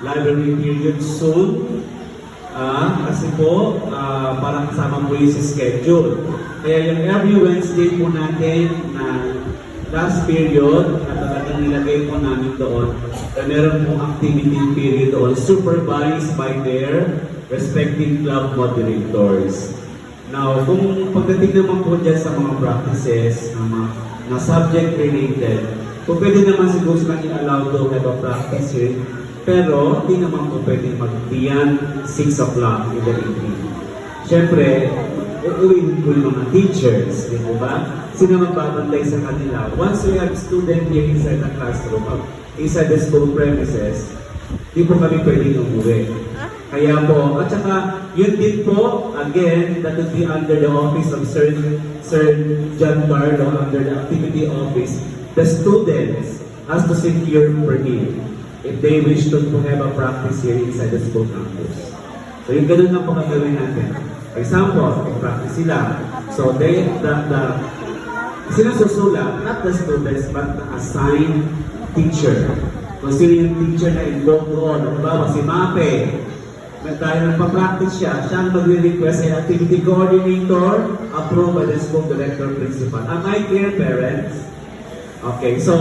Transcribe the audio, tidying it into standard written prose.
library period soon. Kasi po, parang kasama po yung schedule. Kaya yung every Wednesday po natin na last period, na talagang nilagay po namin doon, na meron pong activity period doon, supervised by their respective club moderators. Now, kung pagdating naman po dyan sa mga practices na subject related, kung pwede naman siguro sila i-allow to have a practice here, pero hindi naman po pwede mag-beyond 6 o'clock in the evening. Siyempre, uuwiin po yung mga teachers, di ba? Sino magbabantay sa kanila? Once we have student here inside the classroom, inside the school premises, di po kami pwede umuwi. Kaya po, at saka yun din po, again, that would be under the office of Sir John Carlo, under the activity office, the students has to secure permit if they wish to have a practice here inside the school campus. So yung ganun lang po gagawin natin. For example, practice sila. So sinususulat, not the students, but the assigned teacher. Kung sino yung teacher na involved doon, halimbawa si Mape, dahil nagpa-practice siya, siya ang magre-request ay activity coordinator, approved by the school director principal. Am I clear, parents? Okay, so